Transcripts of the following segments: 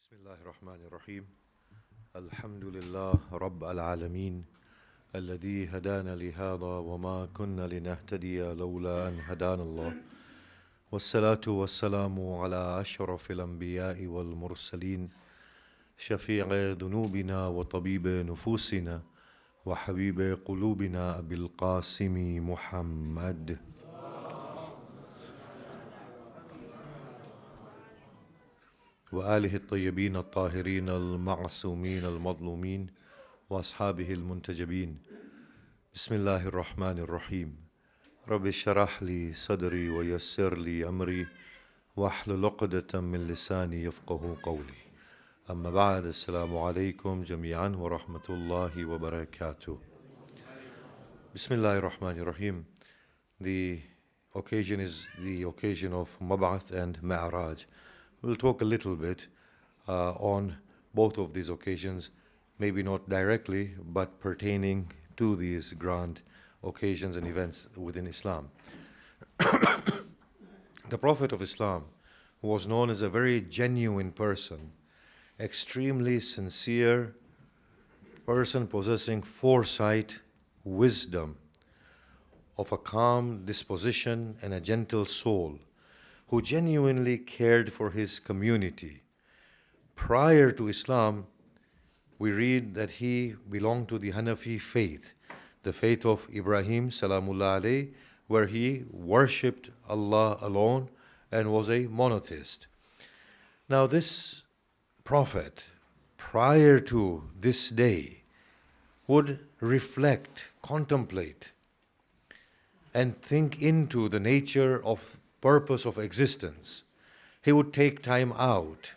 بسم الله الرحمن الرحيم الحمد لله رب العالمين الذي هدانا لهذا وما كنا لنهتدي لولا أن هدانا الله والصلاة والسلام على أشرف الأنبياء والمرسلين شفيع ذنوبنا وطبيب نفوسنا وحبيب قلوبنا أبي القاسم محمد وآله الطيبين الطاهرين المعصومين المظلومين وأصحابه المنتجبين بسم الله الرحمن الرحيم رب اشرح لي صدري ويسر لي أمري واحلل عقدة من لساني يفقه قولي أما بعد السلام عليكم جميعا ورحمة الله وبركاته بسم الله الرحمن الرحيم. The occasion is the occasion of Mab'ath and Ma'raj. We'll talk a little bit on both of these occasions, maybe not directly, but pertaining to these grand occasions and events within Islam. The Prophet of Islam was known as a very genuine person, extremely sincere person possessing foresight, wisdom, of a calm disposition and a gentle soul, who genuinely cared for his community. Prior to Islam, we read that he belonged to the Hanafi faith, the faith of Ibrahim Salamullah alayh, where he worshipped Allah alone and was a monotheist. Now this prophet, prior to this day, would reflect, contemplate, and think into the nature of purpose of existence. He would take time out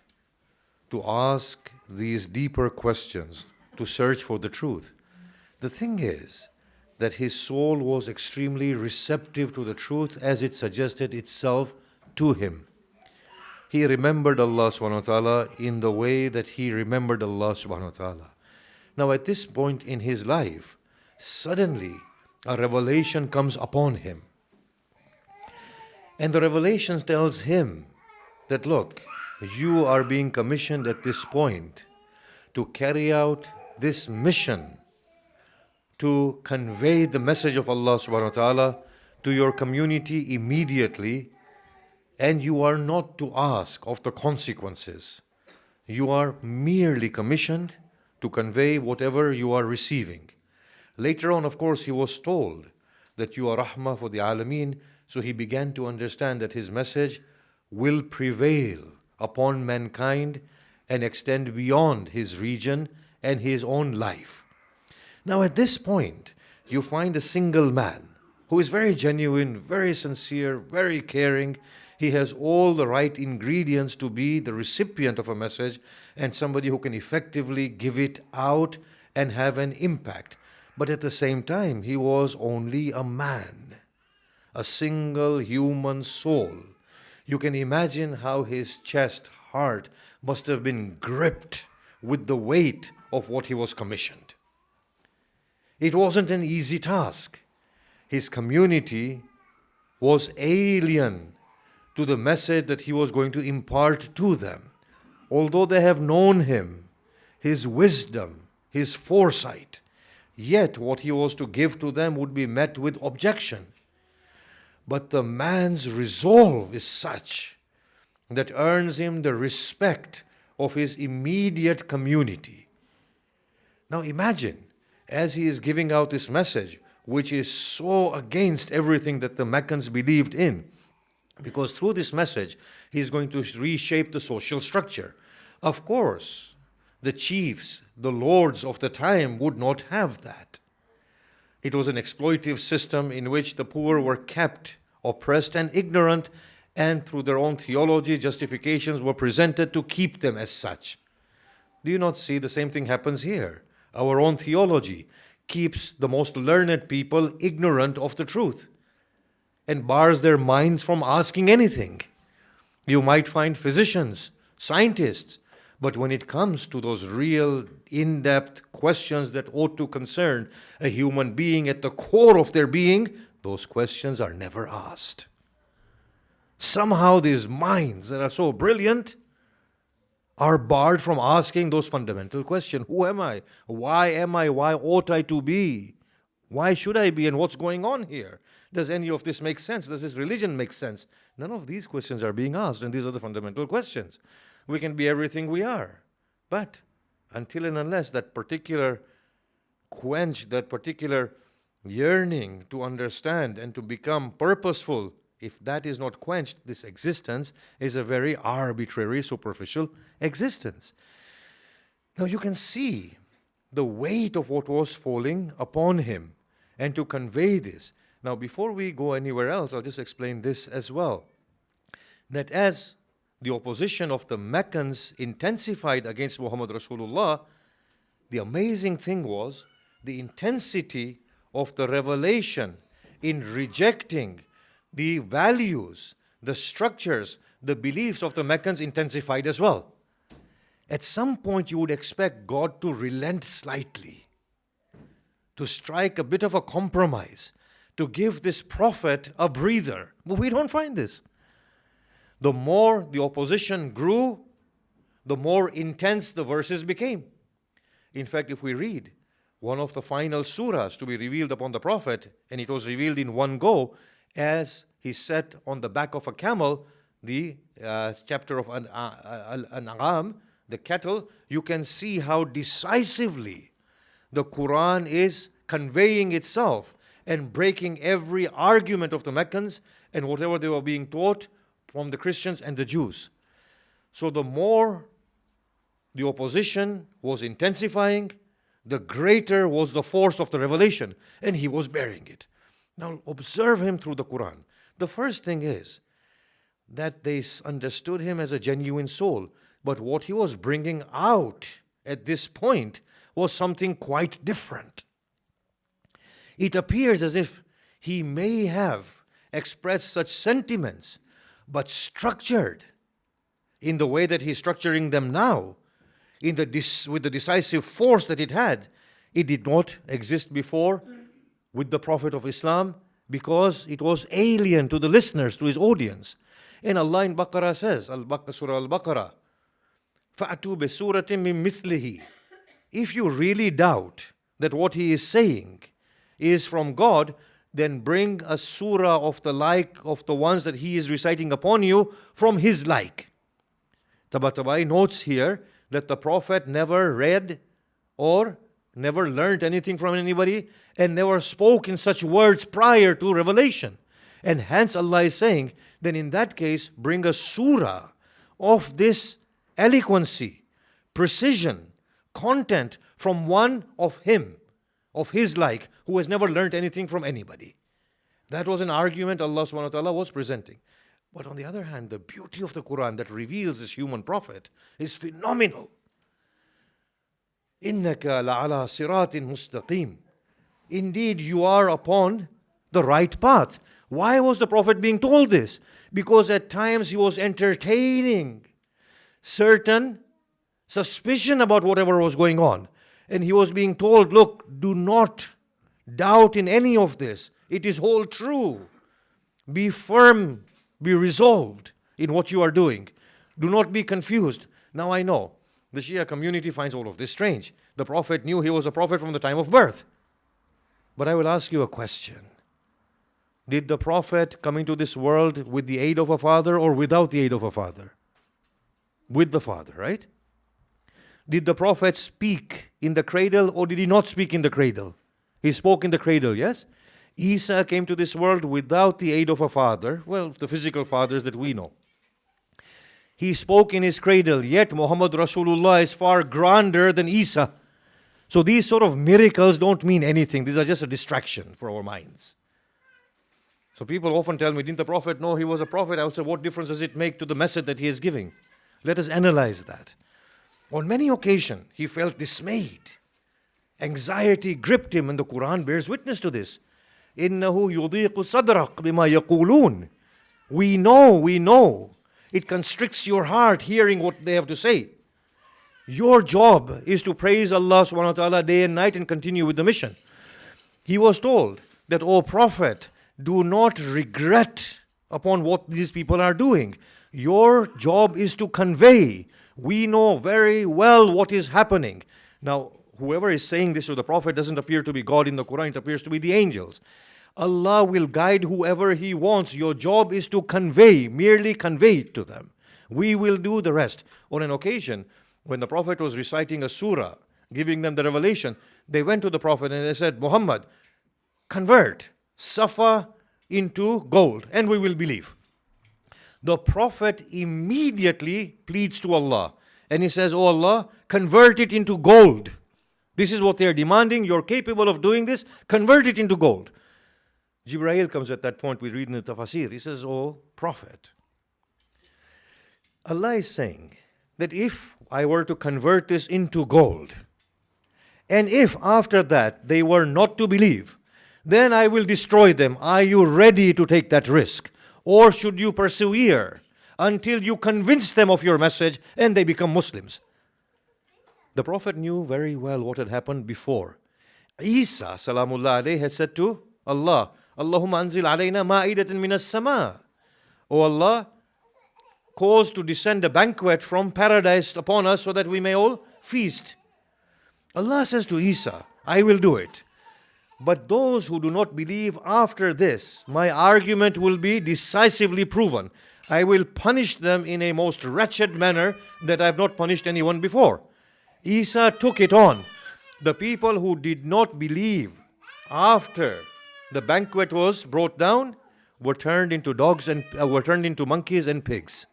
to ask these deeper questions, to search for the truth. The thing is that his soul was extremely receptive to the truth as it suggested itself to him. He remembered Allah subhanahu wa ta'ala in the way that he remembered Allah subhanahu wa ta'ala. Now at this point in his life, suddenly a revelation comes upon him. And the revelation tells him that, look, you are being commissioned at this point to carry out this mission, to convey the message of Allah subhanahu wa ta'ala to your community immediately, and you are not to ask of the consequences. You are merely commissioned to convey whatever you are receiving. Later on, of course, he was told that you are rahmah for the alameen, so he began to understand that his message will prevail upon mankind and extend beyond his region and his own life. Now at this point, you find a single man who is very genuine, very sincere, very caring. He has all the right ingredients to be the recipient of a message and somebody who can effectively give it out and have an impact. But at the same time, he was only a man, a single human soul. You can imagine how his chest, heart must have been gripped with the weight of what he was commissioned. It wasn't an easy task. His community was alien to the message that he was going to impart to them. Although they have known him, his wisdom, his foresight, yet what he was to give to them would be met with objection. But the man's resolve is such that earns him the respect of his immediate community. Now imagine, as he is giving out this message, which is so against everything that the Meccans believed in, because through this message, he is going to reshape the social structure. Of course, the chiefs, the lords of the time would not have that. It was an exploitive system in which the poor were kept oppressed and ignorant, and through their own theology, justifications were presented to keep them as such. Do you not see the same thing happens here? Our own theology keeps the most learned people ignorant of the truth and bars their minds from asking anything. You might find physicians, scientists, but when it comes to those real in-depth questions that ought to concern a human being at the core of their being, those questions are never asked. Somehow these minds that are so brilliant are barred from asking those fundamental questions. Who am I? Why am I? Why ought I to be? Why should I be? And what's going on here? Does any of this make sense? Does this religion make sense? None of these questions are being asked, and these are the fundamental questions. We can be everything we are, but until and unless that particular that particular yearning to understand and to become purposeful, if that is not quenched, this existence is a very arbitrary, superficial existence. Now you can see the weight of what was falling upon him, and to convey this. Now before we go anywhere else, I'll just explain this as well. That as the opposition of the Meccans intensified against Muhammad Rasulullah, the amazing thing was the intensity of the revelation in rejecting the values, the structures, the beliefs of the Meccans intensified as well. At some point you would expect God to relent slightly, to strike a bit of a compromise, to give this prophet a breather. But we don't find this. The more the opposition grew, the more intense the verses became. In fact, if we read one of the final surahs to be revealed upon the prophet, and it was revealed in one go, as he sat on the back of a camel, the chapter of An-An'am, the cattle, you can see how decisively the Quran is conveying itself and breaking every argument of the Meccans and whatever they were being taught from the Christians and the Jews. So the more the opposition was intensifying, the greater was the force of the revelation, and he was bearing it. Now observe him through the Quran. The first thing is that they understood him as a genuine soul, but what he was bringing out at this point was something quite different. It appears as if he may have expressed such sentiments, but structured in the way that he's structuring them now, with the decisive force that it had. It did not exist before with the Prophet of Islam because it was alien to the listeners, to his audience. And Allah in Baqarah says, Surah Al-Baqarah, فَأْتُوا بِسُورَةٍ مِّن مِثْلِهِ. If you really doubt that what he is saying is from God, then bring a surah of the like of the ones that he is reciting upon you from his like. Tabatabai notes here that the Prophet never read or never learned anything from anybody and never spoke in such words prior to revelation. And hence Allah is saying, then in that case, bring a surah of this eloquency, precision, content from one of him, of his like, who has never learned anything from anybody. That was an argument Allah subhanahu wa ta'ala was presenting. But on the other hand, the beauty of the Quran that reveals this human prophet is phenomenal. إِنَّكَ لَعَلَى صِرَاطٍ مُسْتَقِيمٍ. Indeed, you are upon the right path. Why was the prophet being told this? Because at times he was entertaining certain suspicion about whatever was going on. And he was being told, look, do not doubt in any of this. It is all true. Be firm, be resolved in what you are doing. Do not be confused. Now I know the Shia community finds all of this strange. The Prophet knew he was a prophet from the time of birth. But I will ask you a question. Did the Prophet come into this world with the aid of a father or without the aid of a father? With the father, right? Did the Prophet speak in the cradle or did he not speak in the cradle? He spoke in the cradle, yes? Isa came to this world without the aid of a father, well, the physical fathers that we know. He spoke in his cradle, yet Muhammad Rasulullah is far grander than Isa. So these sort of miracles don't mean anything. These are just a distraction for our minds. So people often tell me, didn't the Prophet know he was a prophet? I would say, what difference does it make to the message that he is giving? Let us analyze that. On many occasions, he felt dismayed. Anxiety gripped him, and the Quran bears witness to this. إِنَّهُ يُضِيقُ صَدْرَقْ بِمَا يَقُولُونَ. We know. It constricts your heart hearing what they have to say. Your job is to praise Allah subhanahu wa ta'ala day and night and continue with the mission. He was told that, O Prophet, do not regret upon what these people are doing. Your job is to convey. We know very well what is happening. Now, whoever is saying this to the Prophet doesn't appear to be God in the Quran, it appears to be the angels. Allah will guide whoever He wants. Your job is to convey, merely convey it to them. We will do the rest. On an occasion, when the Prophet was reciting a surah, giving them the revelation, they went to the Prophet and they said, Muhammad, convert Safa into gold and we will believe. The Prophet immediately pleads to Allah and he says, Oh Allah, convert it into gold. This is what they are demanding. You're capable of doing this. Convert it into gold. Jibreel comes at that point, we read in the tafsir. He says, Oh Prophet, Allah is saying that if I were to convert this into gold, and if after that they were not to believe, then I will destroy them. Are you ready to take that risk? Or should you persevere until you convince them of your message and they become Muslims? The Prophet knew very well what had happened before. Isa, salamullah alayhi, had said to Allah, Allahumma anzil alayna ma'idatan minas sama. O Allah, cause to descend a banquet from paradise upon us so that we may all feast. Allah says to Isa, I will do it. But those who do not believe after this, my argument will be decisively proven. I will punish them in a most wretched manner that I have not punished anyone before. Isa took it on. The people who did not believe after the banquet was brought down were turned into dogs and were turned into monkeys and pigs.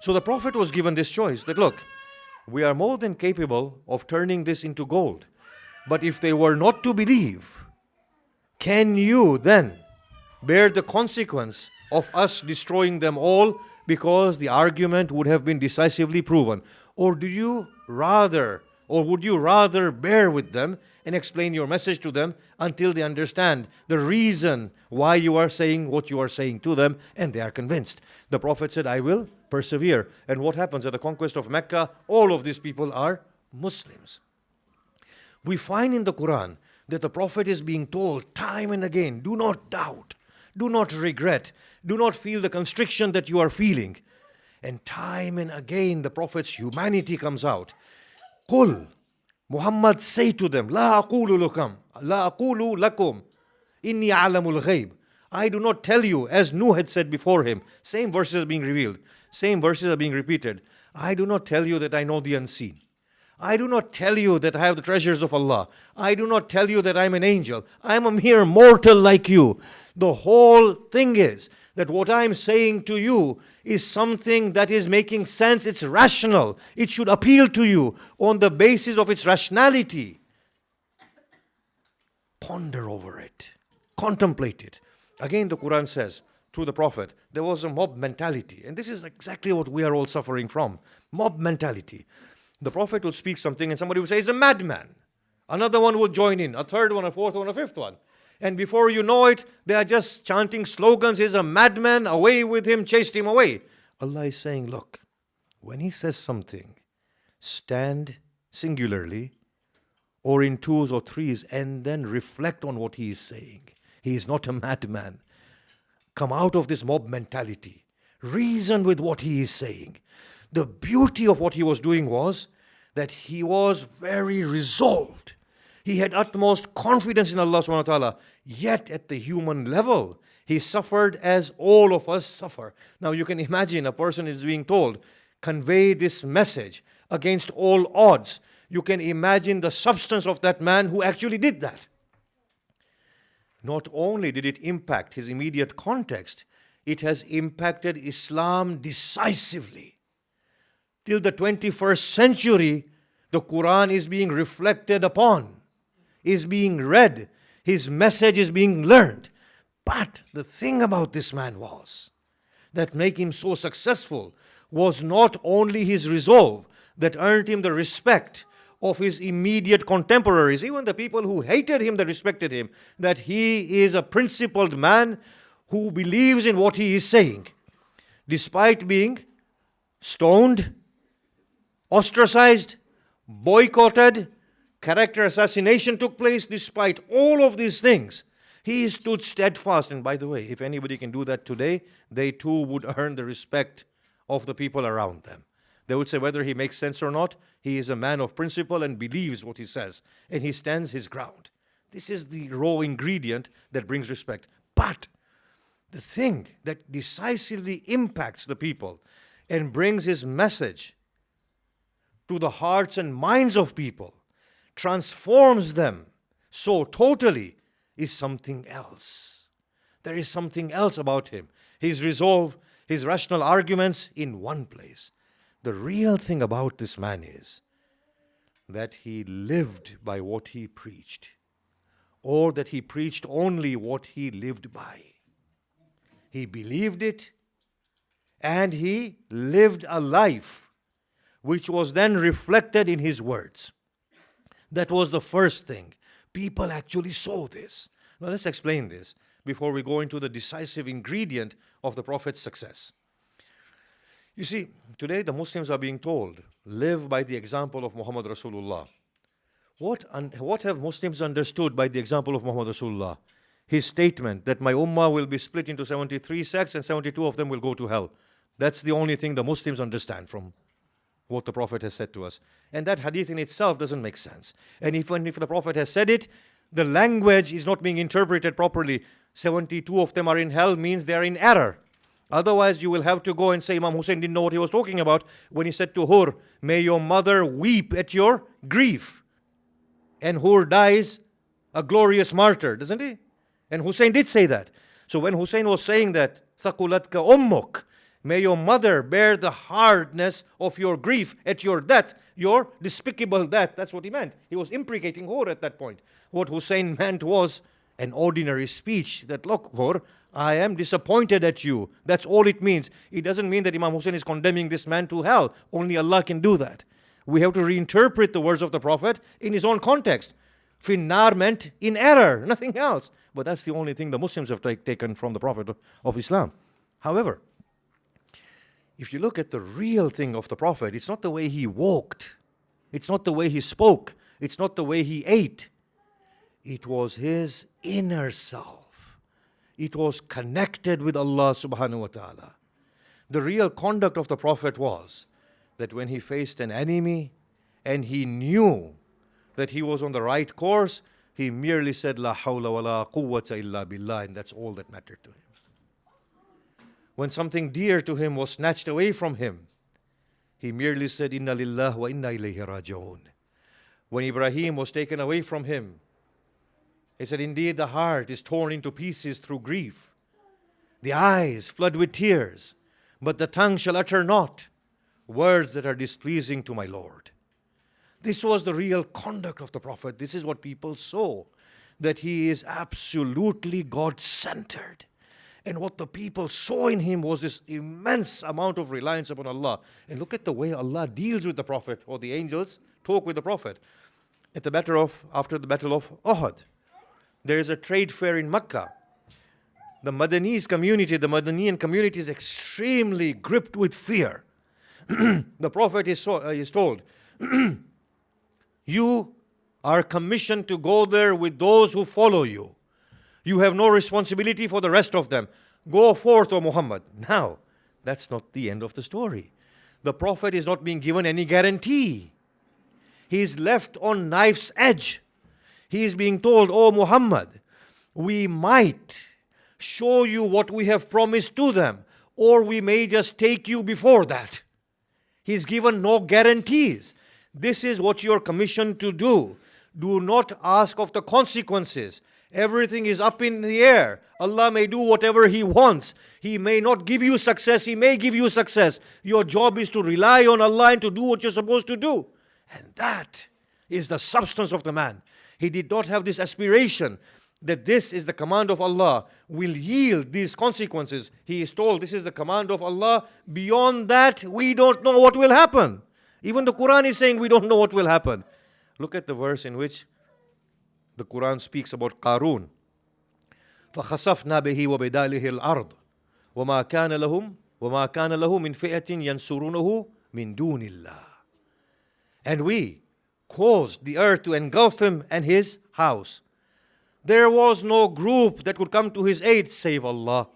So the Prophet was given this choice that look, we are more than capable of turning this into gold. But if they were not to believe, can you then bear the consequence of us destroying them all because the argument would have been decisively proven? Or do you rather, or would you rather bear with them and explain your message to them until they understand the reason why you are saying what you are saying to them and they are convinced? The Prophet said, I will persevere. And what happens at the conquest of Mecca? All of these people are Muslims. We find in the Quran that the Prophet is being told time and again, do not doubt, do not regret, do not feel the constriction that you are feeling. And time and again the Prophet's humanity comes out. Qul, Muhammad, say to them, La aqulu lakum, inni a'lamul ghayb. I do not tell you, as Nuh had said before him. Same verses are being revealed. Same verses are being repeated. I do not tell you that I know the unseen. I do not tell you that I have the treasures of Allah. I do not tell you that I'm an angel. I'm a mere mortal like you. The whole thing is that what I'm saying to you is something that is making sense. It's rational. It should appeal to you on the basis of its rationality. Ponder over it. Contemplate it. Again, the Quran says, through the Prophet, there was a mob mentality. And this is exactly what we are all suffering from. Mob mentality. The Prophet would speak something and somebody would say, he's a madman. Another one would join in, a third one, a fourth one, a fifth one. And before you know it, they are just chanting slogans, he's a madman, away with him, chased him away. Allah is saying, look, when He says something, stand singularly or in twos or threes and then reflect on what He is saying. He is not a madman. Come out of this mob mentality. Reason with what He is saying. The beauty of what He was doing was that He was very resolved. He had utmost confidence in Allah subhanahu wa ta'ala. Yet at the human level, He suffered as all of us suffer. Now you can imagine a person is being told, convey this message against all odds. You can imagine the substance of that man who actually did that. Not only did it impact his immediate context, it has impacted Islam decisively. Till the 21st century, the Quran is being reflected upon, is being read, his message is being learned. But the thing about this man was, that made him so successful, was not only his resolve that earned him the respect of his immediate contemporaries, even the people who hated him, that respected him, that he is a principled man who believes in what he is saying. Despite being stoned, ostracized, boycotted, character assassination took place, despite all of these things, he stood steadfast. And by the way, if anybody can do that today, they too would earn the respect of the people around them. They would say whether he makes sense or not, he is a man of principle and believes what he says, and he stands his ground. This is the raw ingredient that brings respect. But the thing that decisively impacts the people and brings his message to the hearts and minds of people, transforms them so totally, is something else. There is something else about him. His resolve, his rational arguments in one place. The real thing about this man is that he lived by what he preached, or that he preached only what he lived by. He believed it, and he lived a life which was then reflected in his words. That was the first thing. People actually saw this. Now let's explain this before we go into the decisive ingredient of the Prophet's success. You see, today the Muslims are being told, live by the example of Muhammad Rasulullah. What have Muslims understood by the example of Muhammad Rasulullah? His statement that my ummah will be split into 73 sects and 72 of them will go to hell. That's the only thing the Muslims understand from what the Prophet has said to us. And that hadith in itself doesn't make sense. And even if the Prophet has said it, the language is not being interpreted properly. 72 of them are in hell means they are in error. Otherwise, you will have to go and say Imam Hussein didn't know what he was talking about when he said to Hur, may your mother weep at your grief. And Hur dies a glorious martyr, doesn't he? And Hussein did say that. So when Hussein was saying that, ثَقُلَتْكَ أُمُّكَ, may your mother bear the hardness of your grief at your death, your despicable death. That's what he meant. He was imprecating Hur at that point. What Hussein meant was an ordinary speech that, look, Hur, I am disappointed at you. That's all it means. It doesn't mean that Imam Hussein is condemning this man to hell. Only Allah can do that. We have to reinterpret the words of the Prophet in his own context. Finnar meant in error, nothing else. But that's the only thing the Muslims have taken from the Prophet of Islam. However, if you look at the real thing of the Prophet, it's not the way he walked. It's not the way he spoke. It's not the way he ate. It was his inner self. It was connected with Allah subhanahu wa ta'ala. The real conduct of the Prophet was that when he faced an enemy and he knew that he was on the right course, he merely said, La hawla wa la quwwata illa billah, and that's all that mattered to him. When something dear to him was snatched away from him, he merely said, Inna lillah wa inna ilayhi raji'un. When Ibrahim was taken away from him, he said, indeed the heart is torn into pieces through grief. The eyes flood with tears, but the tongue shall utter not words that are displeasing to my Lord. This was the real conduct of the Prophet. This is what people saw, that he is absolutely God-centered. And what the people saw in him was this immense amount of reliance upon Allah. And look at the way Allah deals with the Prophet, or the angels talk with the Prophet. After the Battle of Uhud, there is a trade fair in Mecca. The Madani's community, the Madanian community is extremely gripped with fear. The Prophet is told, you are commissioned to go there with those who follow you. You have no responsibility for the rest of them. Go forth, O Muhammad. Now, that's not the end of the story. The Prophet is not being given any guarantee. He is left on knife's edge. He is being told, O Muhammad, we might show you what we have promised to them, or we may just take you before that. He's given no guarantees. This is what you're commissioned to do. Do not ask of the consequences. Everything is up in the air. Allah may do whatever He wants. He may not give you success. He may give you success. Your job is to rely on Allah and to do what you're supposed to do. And that is the substance of the man. He did not have this aspiration that this is the command of Allah, will yield these consequences. He is told this is the command of Allah. Beyond that, we don't know what will happen. Even the Quran is saying we don't know what will happen. Look at the verse in which the Quran speaks about Qarun. فَخَسَفْنَا بِهِ وَبِدَالِهِ الْأَرْضِ وَمَا كَانَ لَهُ مِنْ فِئَةٍ يَنْصُرُونَهُ مِنْ دُونِ اللَّهِ. And we caused the earth to engulf him and his house. There was no group that could come to his aid save Allah.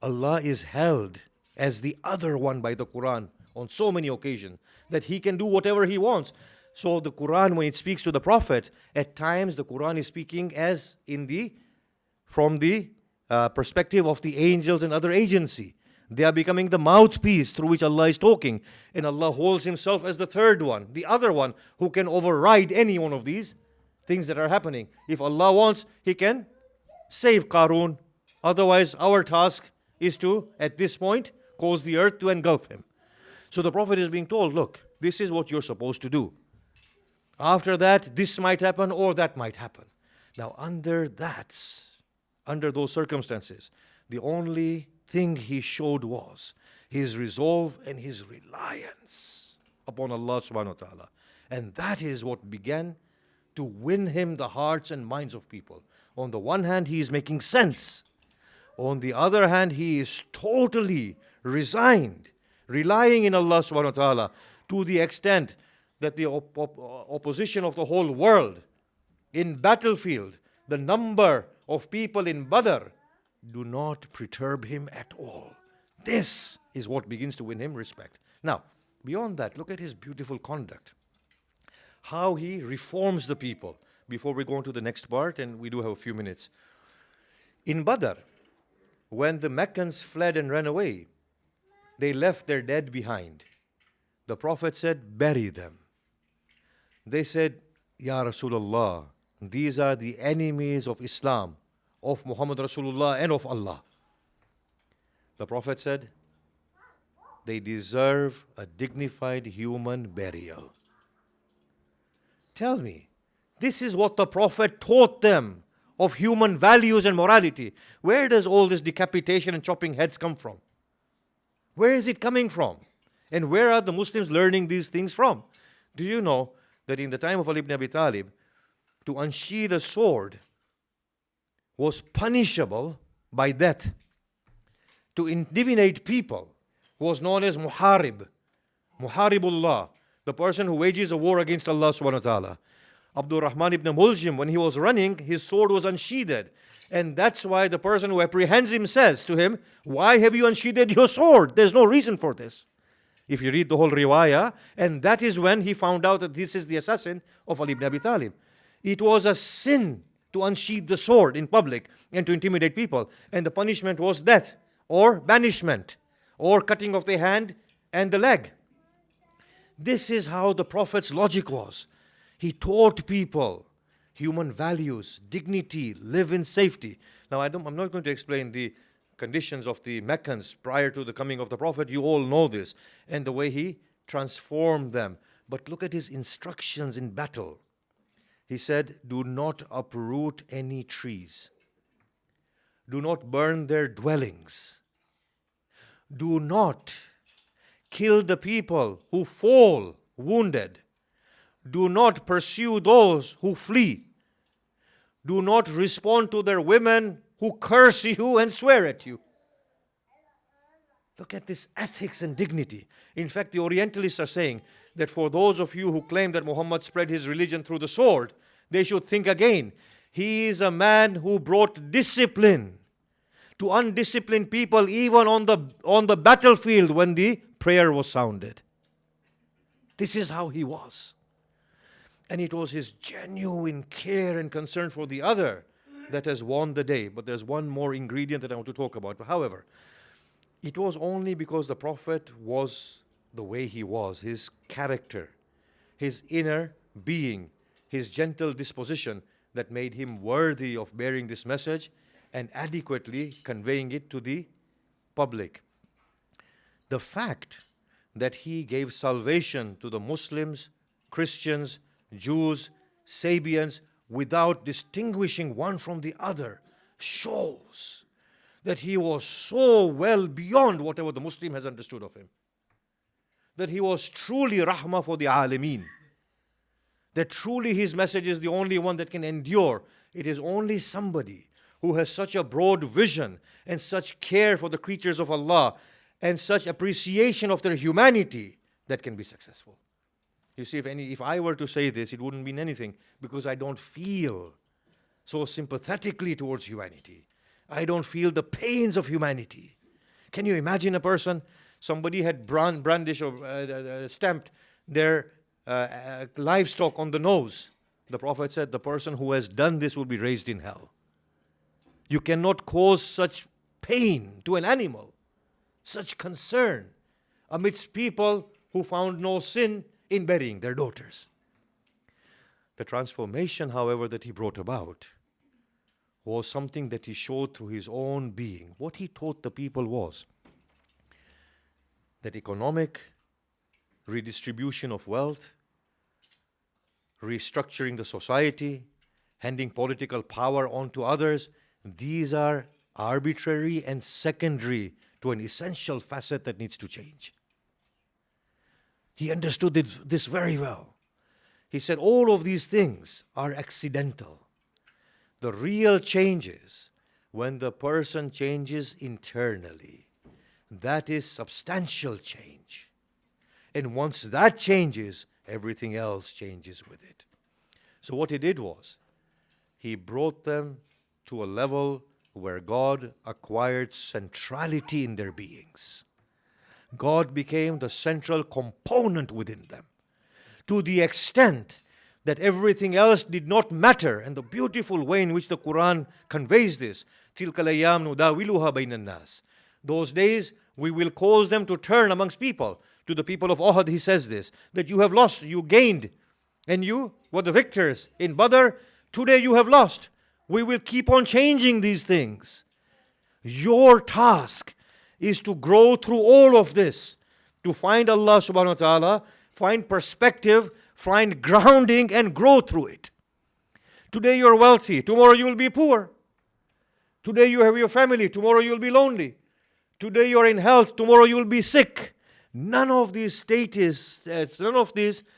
Allah is held as the other one by the Quran on so many occasions, that he can do whatever he wants. So the Quran, when it speaks to the Prophet, at times the Quran is speaking as from the perspective of the angels and other agency. They are becoming the mouthpiece through which Allah is talking. And Allah holds himself as the third one, the other one, who can override any one of these things that are happening. If Allah wants, He can save Qarun. Otherwise, our task is to, at this point, cause the earth to engulf him. So the Prophet is being told, look, this is what you're supposed to do. After that, this might happen or that might happen. Now, under those circumstances, the only thing he showed was his resolve and his reliance upon Allah subhanahu wa ta'ala. And that is what began to win him the hearts and minds of people. On the one hand, he is making sense. On the other hand, he is totally resigned, relying in Allah subhanahu wa ta'ala to the extent that the opposition of the whole world in battlefield, the number of people in Badr, do not perturb him at all. This is what begins to win him respect. Now, beyond that, look at his beautiful conduct. How he reforms the people. Before we go on to the next part, and we do have a few minutes. In Badr, when the Meccans fled and ran away, they left their dead behind. The Prophet said, bury them. They said, Ya Rasulullah, these are the enemies of Islam, of Muhammad Rasulullah and of Allah. The Prophet said, they deserve a dignified human burial. Tell me, this is what the Prophet taught them of human values and morality. Where does all this decapitation and chopping heads come from? Where is it coming from? And where are the Muslims learning these things from? Do you know that in the time of Ali ibn Abi Talib, to unsheathe a sword was punishable by death? To intimidate people was known as muharib, muharibullah, the person who wages a war against Allah subhanahu wa ta'ala. Abdul Rahman ibn Muljim, when he was running, his sword was unsheathed. And that's why the person who apprehends him says to him, why have you unsheathed your sword? There's no reason for this. If you read the whole riwayah, and that is when he found out that this is the assassin of Ali ibn Abi Talib. It was a sin to unsheath the sword in public and to intimidate people. And the punishment was death or banishment or cutting off the hand and the leg. This is how the Prophet's logic was. He taught people human values, dignity, live in safety. Now, I'm not going to explain the conditions of the Meccans prior to the coming of the Prophet. You all know this. And the way he transformed them. But look at his instructions in battle. He said, do not uproot any trees. Do not burn their dwellings. Do not kill the people who fall wounded. Do not pursue those who flee. Do not respond to their women who curse you and swear at you. Look at this ethics and dignity. In fact, the Orientalists are saying that for those of you who claim that Muhammad spread his religion through the sword, they should think again. He is a man who brought discipline to undisciplined people even on the battlefield when the prayer was sounded. This is how he was. And it was his genuine care and concern for the other that has won the day. But there's one more ingredient that I want to talk about. However, it was only because the Prophet was the way he was, his character, his inner being, his gentle disposition, that made him worthy of bearing this message and adequately conveying it to the public. The fact that he gave salvation to the Muslims, Christians, Jews, Sabians, without distinguishing one from the other, shows that he was so well beyond whatever the Muslim has understood of him. That he was truly rahmah for the alameen. That truly his message is the only one that can endure. It is only somebody who has such a broad vision and such care for the creatures of Allah and such appreciation of their humanity that can be successful. You see, if I were to say this, it wouldn't mean anything because I don't feel so sympathetically towards humanity. I don't feel the pains of humanity. Can you imagine a person? Somebody had brandished or stamped their livestock on the nose. The Prophet said, the person who has done this will be raised in hell. You cannot cause such pain to an animal, such concern amidst people who found no sin in burying their daughters. The transformation, however, that he brought about was something that he showed through his own being. What he taught the people was that economic redistribution of wealth, restructuring the society, handing political power on to others, these are arbitrary and secondary to an essential facet that needs to change. He understood this very well. He said all of these things are accidental. The real change is when the person changes internally. That is substantial change. And once that changes, everything else changes with it. So what he did was, he brought them to a level where God acquired centrality in their beings. God became the central component within them, to the extent that everything else did not matter. And the beautiful way in which the Quran conveys this, تِلْكَ الْأَيَّامُ نُدَاوِلُهَا بَيْنَ النَّاسِ. Those days we will cause them to turn amongst people. To the people of Uhud he says this, that you have lost, you gained, and you were the victors. In Badr, today you have lost. We will keep on changing these things. Your task is to grow through all of this, to find Allah subhanahu wa ta'ala, find perspective, find grounding and grow through it. Today you're wealthy, tomorrow you will be poor. Today you have your family, tomorrow you will be lonely. Today you're in health, tomorrow you will be sick. None of these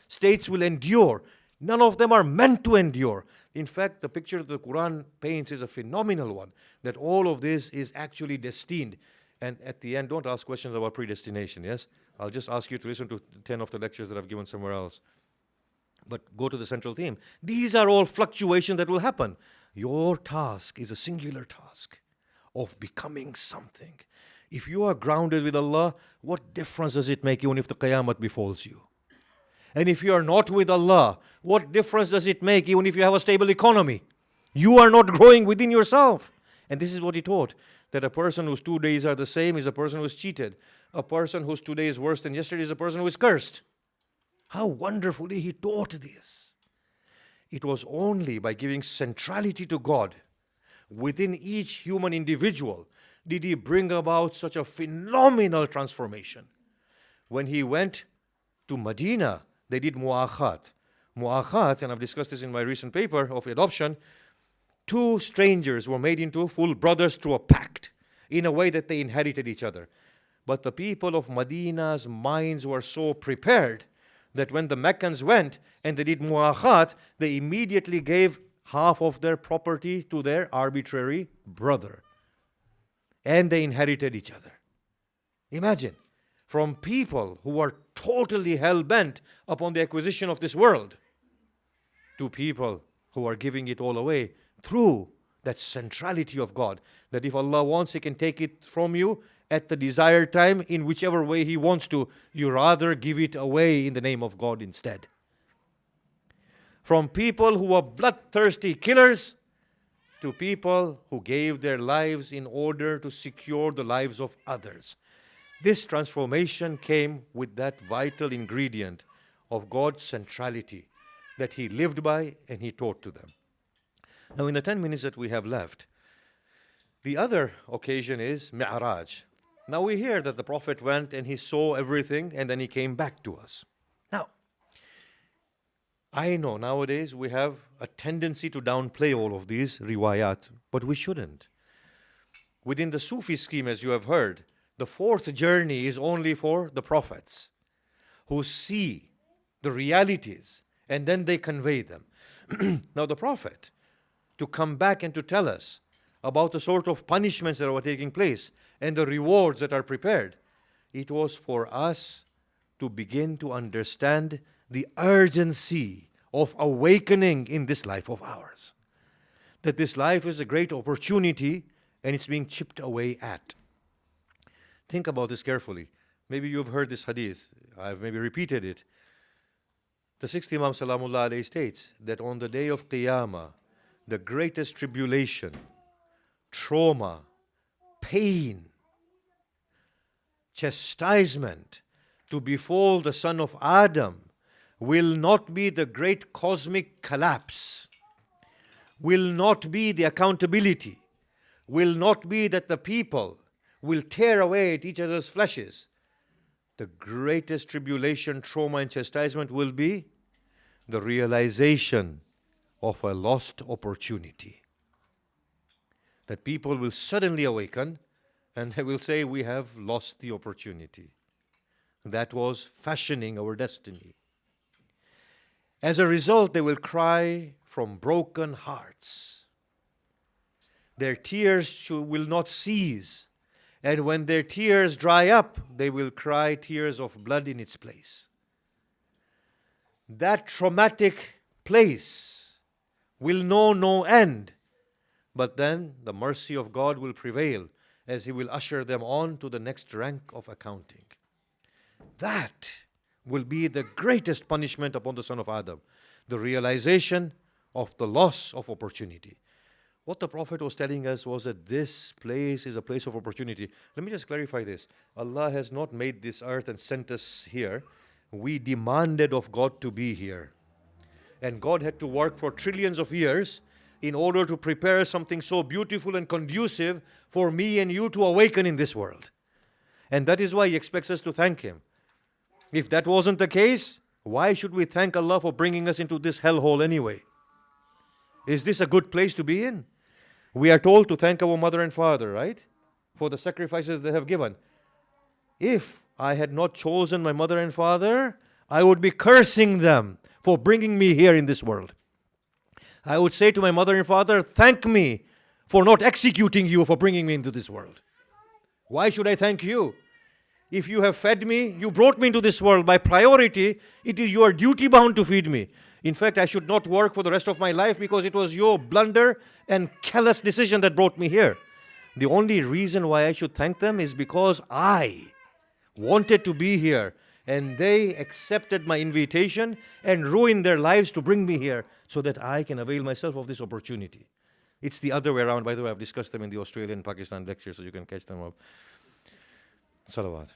states will endure. None of them are meant to endure. In fact, the picture that the Quran paints is a phenomenal one, that all of this is actually destined. And at the end, don't ask questions about predestination, yes? I'll just ask you to listen to 10 of the lectures that I've given somewhere else. But go to the central theme. These are all fluctuations that will happen. Your task is a singular task of becoming something. If you are grounded with Allah, what difference does it make even if the Qiyamah befalls you? And if you are not with Allah, what difference does it make even if you have a stable economy? You are not growing within yourself. And this is what he taught, that a person whose 2 days are the same is a person who is cheated. A person whose today is worse than yesterday is a person who is cursed. How wonderfully he taught this. It was only by giving centrality to God within each human individual did he bring about such a phenomenal transformation. When he went to Medina, they did mu'akhat. Mu'akhat, and I've discussed this in my recent paper of adoption, 2 strangers were made into full brothers through a pact, in a way that they inherited each other. But the people of Medina's minds were so prepared that when the Meccans went and they did mu'akhat, they immediately gave half of their property to their arbitrary brother. And they inherited each other. Imagine, from people who are totally hell-bent upon the acquisition of this world, to people who are giving it all away through that centrality of God, that if Allah wants, He can take it from you at the desired time in whichever way He wants to. You rather give it away in the name of God instead. From people who are bloodthirsty killers to people who gave their lives in order to secure the lives of others. This transformation came with that vital ingredient of God's centrality that He lived by and He taught to them. Now in the 10 minutes that we have left, the other occasion is Mi'raj. Now we hear that the Prophet went and he saw everything and then he came back to us. Now, I know nowadays we have a tendency to downplay all of these riwayat, but we shouldn't. Within the Sufi scheme, as you have heard, the 4th journey is only for the prophets who see the realities and then they convey them. Now the Prophet, to come back and to tell us about the sort of punishments that were taking place and the rewards that are prepared, it was for us to begin to understand the urgency of awakening in this life of ours. That this life is a great opportunity and it's being chipped away at. Think about this carefully. Maybe you've heard this hadith. I've maybe repeated it. The sixth Imam Salamullah alayhi states that on the day of Qiyamah, the greatest tribulation, trauma, pain, chastisement to befall the son of Adam will not be the great cosmic collapse, will not be the accountability, will not be that the people will tear away at each other's fleshes. The greatest tribulation, trauma, and chastisement will be the realization of a lost opportunity. That people will suddenly awaken and they will say, we have lost the opportunity. That was fashioning our destiny. As a result, they will cry from broken hearts. Their tears will not cease. And when their tears dry up, they will cry tears of blood in its place. That traumatic place will know no end. But then the mercy of God will prevail as He will usher them on to the next rank of accounting. That will be the greatest punishment upon the son of Adam, the realization of the loss of opportunity. What the Prophet was telling us was that this place is a place of opportunity. Let me just clarify this. Allah has not made this earth and sent us here. We demanded of God to be here. And God had to work for trillions of years in order to prepare something so beautiful and conducive for me and you to awaken in this world. And that is why He expects us to thank Him. If that wasn't the case, why should we thank Allah for bringing us into this hellhole anyway? Is this a good place to be in? We are told to thank our mother and father, right? For the sacrifices they have given. If I had not chosen my mother and father, I would be cursing them for bringing me here in this world. I would say to my mother and father, thank me for not executing you for bringing me into this world. Why should I thank you? If you have fed me, you brought me into this world. By priority, it is your duty bound to feed me. In fact, I should not work for the rest of my life because it was your blunder and callous decision that brought me here. The only reason why I should thank them is because I wanted to be here and they accepted my invitation and ruined their lives to bring me here so that I can avail myself of this opportunity. It's the other way around. By the way, I've discussed them in the Australian Pakistan lecture, so you can catch them up. Salawat.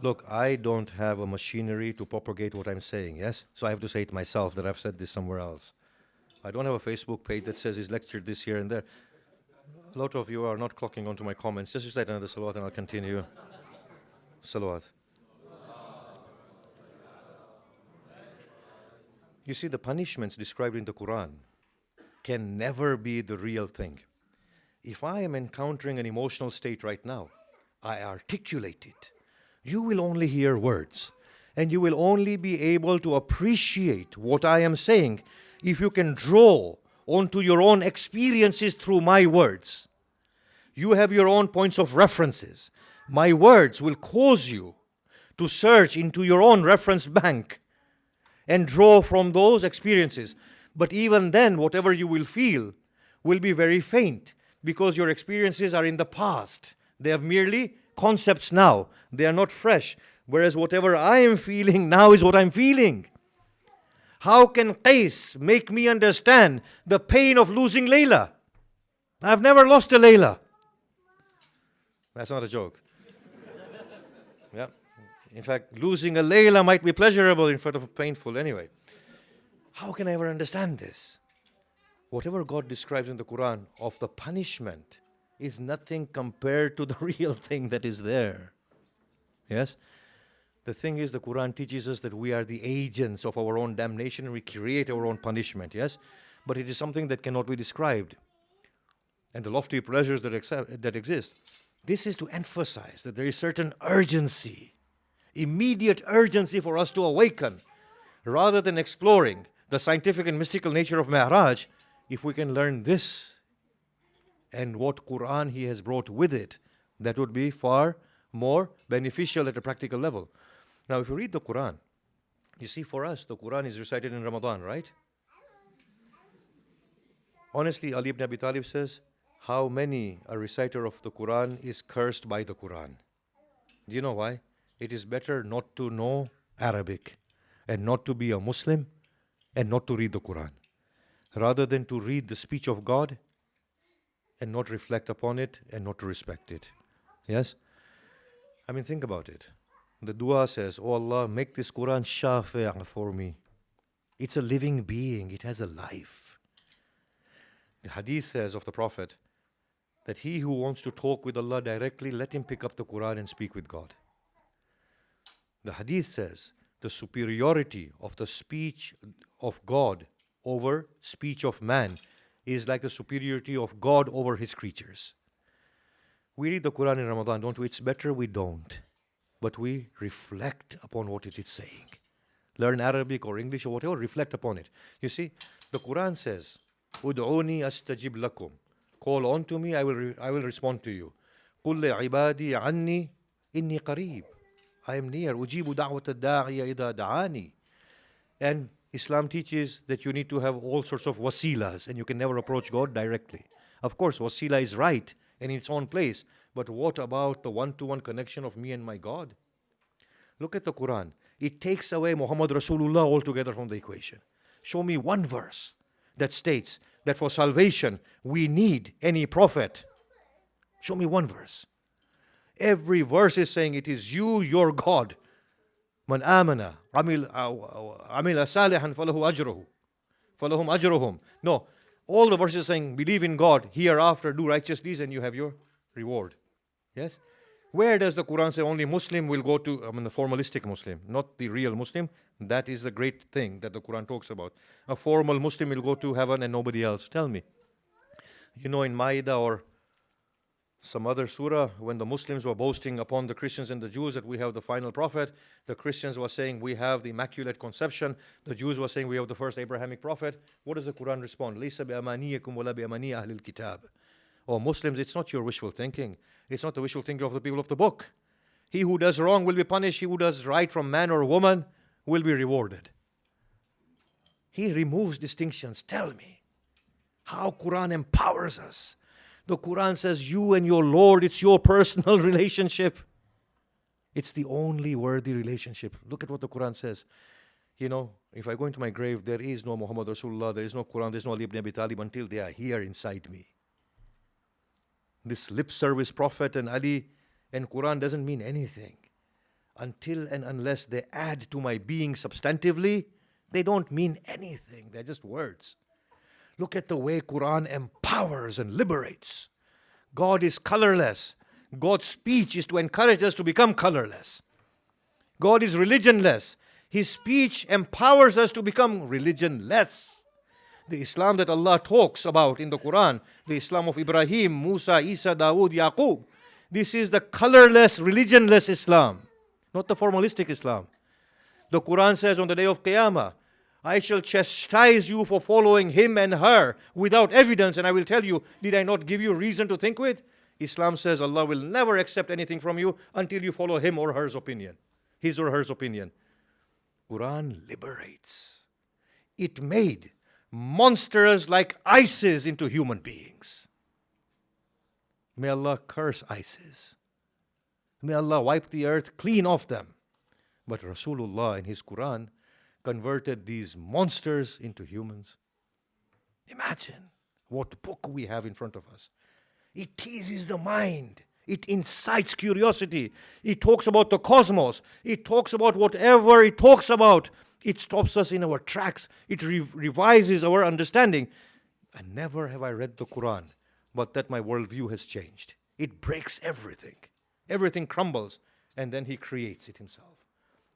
Look, I don't have a machinery to propagate what I'm saying, yes? So I have to say it myself that I've said this somewhere else. I don't have a Facebook page that says he's lectured this here and there. A lot of you are not clocking onto my comments. Just recite another salawat and I'll continue. Salawat. You see, the punishments described in the Quran can never be the real thing. If I am encountering an emotional state right now, I articulate it. You will only hear words, and you will only be able to appreciate what I am saying if you can draw onto your own experiences through my words. You have your own points of references. My words will cause you to search into your own reference bank and draw from those experiences. But even then, whatever you will feel will be very faint because your experiences are in the past. They have merely concepts now. They are not fresh. Whereas whatever I am feeling now is what I'm feeling. How can Qais make me understand the pain of losing Layla? I've never lost a Layla. That's not a joke. Yeah. In fact, losing a Layla might be pleasurable instead of painful anyway. How can I ever understand this? Whatever God describes in the Quran of the punishment is nothing compared to the real thing that is there. Yes? The thing is, the Quran teaches us that we are the agents of our own damnation and we create our own punishment, yes? But it is something that cannot be described. And the lofty pleasures that exist. This is to emphasize that there is certain urgency, immediate urgency for us to awaken. Rather than exploring the scientific and mystical nature of Mi'raj, if we can learn this and what Quran He has brought with it, that would be far more beneficial at a practical level. Now, if you read the Quran, you see, for us, the Quran is recited in Ramadan, right? Honestly, Ali ibn Abi Talib says, how many a reciter of the Quran is cursed by the Quran. Do you know why? It is better not to know Arabic and not to be a Muslim and not to read the Quran, rather than to read the speech of God and not reflect upon it and not to respect it. Yes? I mean, think about it. The dua says, "Oh Allah, make this Quran shafi' for me." It's a living being, it has a life. The hadith says of the Prophet that he who wants to talk with Allah directly, let him pick up the Quran and speak with God. The hadith says the superiority of the speech of God over speech of man is like the superiority of God over his creatures. We read the Quran in Ramadan, don't we? It's better we don't, but we reflect upon what it is saying. Learn Arabic or English or whatever, reflect upon it. You see, the Quran says, "Ud'uni astajib lakum." Call on to me, I will respond to you. قُلْ لِعِبَادِي عَنِّي إِنِّي قَرِيب. I am near. أُجِيبُ دَعْوَةَ الدَّاعِيَ إِذَا دَعَانِي. And Islam teaches that you need to have all sorts of wasilas, and you can never approach God directly. Of course, wasila is right and in its own place, but what about the one-to-one connection of me and my God? Look at the Quran. It takes away Muhammad Rasulullah altogether from the equation. Show me one verse that states that for salvation we need any prophet. Show me one verse. Every verse is saying it is you, your God. Man amana amila salihan falahu ajruhu falahum ajruhum. No, all the verses saying believe in God, hereafter do righteous deeds and you have your reward. Yes? Where does the Quran say only Muslim will go to, the formalistic Muslim, not the real Muslim? That is the great thing that the Quran talks about. A formal Muslim will go to heaven and nobody else. Tell me. You know, in Ma'idah or some other surah, when the Muslims were boasting upon the Christians and the Jews that we have the final prophet, the Christians were saying we have the Immaculate Conception, the Jews were saying we have the first Abrahamic prophet. What does the Quran respond? لَيْسَ بِأَمَانِيِّكُمْ وَلَا بِأَمَانِيَّ أَهْلِ الْكِتَابِ. Oh, Muslims, it's not your wishful thinking. It's not the wishful thinking of the people of the book. He who does wrong will be punished. He who does right from man or woman will be rewarded. He removes distinctions. Tell me how Quran empowers us. The Quran says you and your Lord, it's your personal relationship. It's the only worthy relationship. Look at what the Quran says. You know, if I go into my grave, there is no Muhammad Rasulullah, there is no Quran, there is no Ali ibn Abi Talib until they are here inside me. This lip service prophet and Ali and Quran doesn't mean anything. Until and unless they add to my being substantively, they don't mean anything. They're just words. Look at the way Quran empowers and liberates. God is colorless. God's speech is to encourage us to become colorless. God is religionless. His speech empowers us to become religionless. The Islam that Allah talks about in the Quran, the Islam of Ibrahim, Musa, Isa, Dawood, Yaqub, this is the colorless, religionless Islam, not the formalistic Islam. The Quran says on the day of Qiyamah, I shall chastise you for following him and her without evidence, and I will tell you, did I not give you reason to think with? Islam says Allah will never accept anything from you until you follow him or her opinion, his or her opinion. Quran liberates. It made monsters like ISIS into human beings. May Allah curse ISIS. May Allah wipe the earth clean off them. But Rasulullah in his Quran converted these monsters into humans. Imagine what book we have in front of us. It teases the mind. It incites curiosity. It talks about the cosmos. It talks about whatever it talks about. It stops us in our tracks. It revises our understanding. And never have I read the Quran, but that my worldview has changed. It breaks everything. Everything crumbles, and then he creates it himself.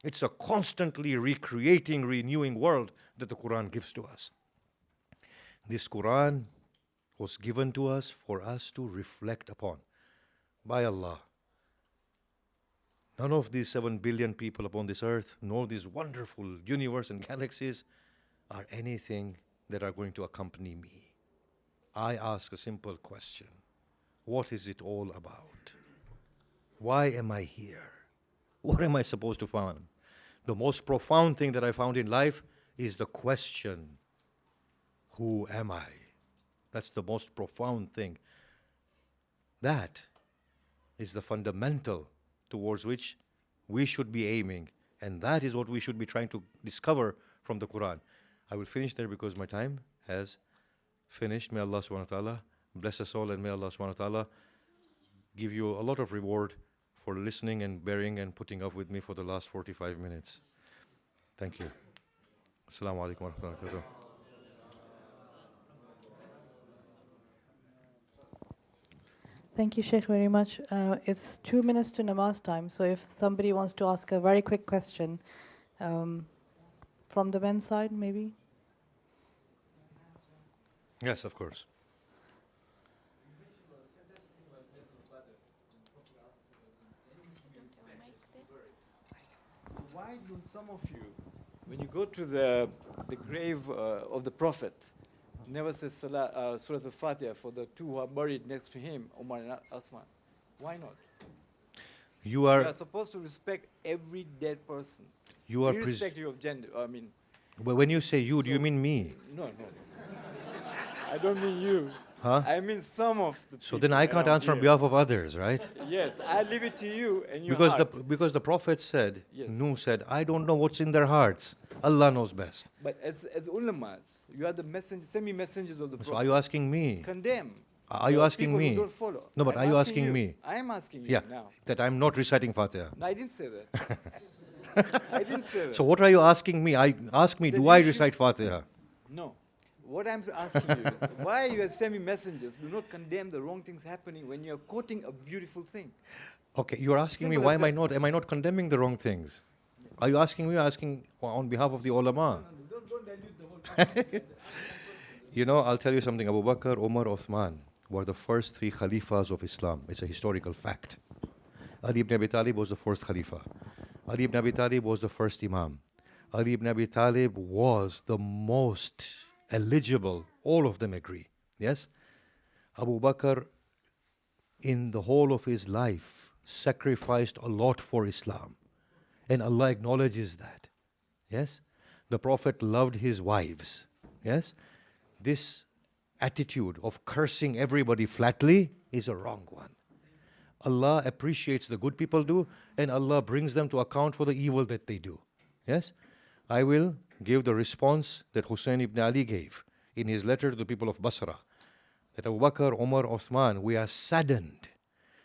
It's a constantly recreating, renewing world that the Quran gives to us. This Quran was given to us for us to reflect upon by Allah. None of these 7 billion people upon this earth, nor this wonderful universe and galaxies are anything that are going to accompany me. I ask a simple question. What is it all about? Why am I here? What am I supposed to find? The most profound thing that I found in life is the question, who am I? That's the most profound thing. That is the fundamental towards which we should be aiming. And that is what we should be trying to discover from the Quran. I will finish there because my time has finished. May Allah subhanahu wa ta'ala bless us all, and may Allah subhanahu wa ta'ala give you a lot of reward for listening and bearing and putting up with me for the last 45 minutes. Thank you. Assalamu alaikum wa rahmatullahi wa barakatuh. Thank you, Sheikh, very much. It's 2 minutes to namaz time, so if somebody wants to ask a very quick question, from the men's side, maybe? Yes, of course. Why do some of you, when you go to the grave of the Prophet, never say Surah Al-Fatiha for the two who are buried next to him, Umar and Osman? Why not? You are We are supposed to respect every dead person, you are irrespective of gender. I mean, But when you say you, do you mean me? no. I don't mean you. Huh? I mean some of the So people then I can't around answer on here. behalf of others, right? Yes, I leave it to you and your Because heart. because the Prophet said, Yes. Nuh said, I don't know what's in their hearts. Allah knows best. But as ulamas, you are the semi-messengers of the Prophet. So are you asking me? Condemn. Are you the asking people who me? don't follow. No, but I'm are you asking you. me? I am asking you Yeah, now. that I'm not reciting Fatiha. No, I didn't say that. I didn't say that. So what are you asking me? Ask me, Then do you I should- recite Fatiha? No. What I'm asking you is, why you as semi-messengers do not condemn the wrong things happening when you're quoting a beautiful thing? Okay, you're asking me, Simple why as am I not condemning the wrong things? Are you asking me or asking on behalf of the ulama? Don't dilute the whole You know, I'll tell you something. Abu Bakr, Umar, Uthman were the first 3 Khalifas of Islam. It's a historical fact. Ali ibn Abi Talib was the first Khalifa. Ali ibn Abi Talib was the first Imam. Ali ibn Abi Talib was the most eligible. All of them agree. Yes? Abu Bakr, in the whole of his life, sacrificed a lot for Islam. And Allah acknowledges that. Yes? The Prophet loved his wives. Yes? This attitude of cursing everybody flatly is a wrong one. Allah appreciates the good people do, and Allah brings them to account for the evil that they do. Yes? I will give the response that Hussein ibn Ali gave in his letter to the people of Basra. That Abu Bakr, Umar, Uthman, we are saddened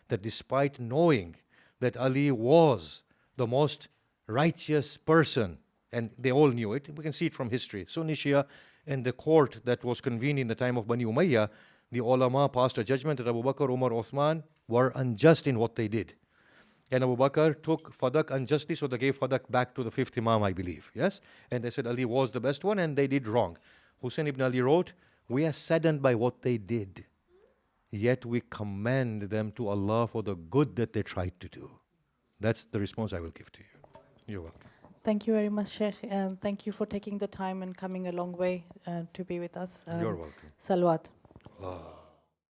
that despite knowing that Ali was the most righteous person, and they all knew it, we can see it from history, Sunni Shia, and the court that was convened in the time of Bani Umayyah, the ulama passed a judgment that Abu Bakr, Umar, Uthman were unjust in what they did. And Abu Bakr took Fadak unjustly, so they gave Fadak back to the 5th Imam, I believe. Yes? And they said Ali was the best one, and they did wrong. Hussein ibn Ali wrote, we are saddened by what they did, yet we commend them to Allah for the good that they tried to do. That's the response I will give to you. You're welcome. Thank you very much, Sheikh, and thank you for taking the time and coming a long way to be with us. You're welcome. Salawat. Allah.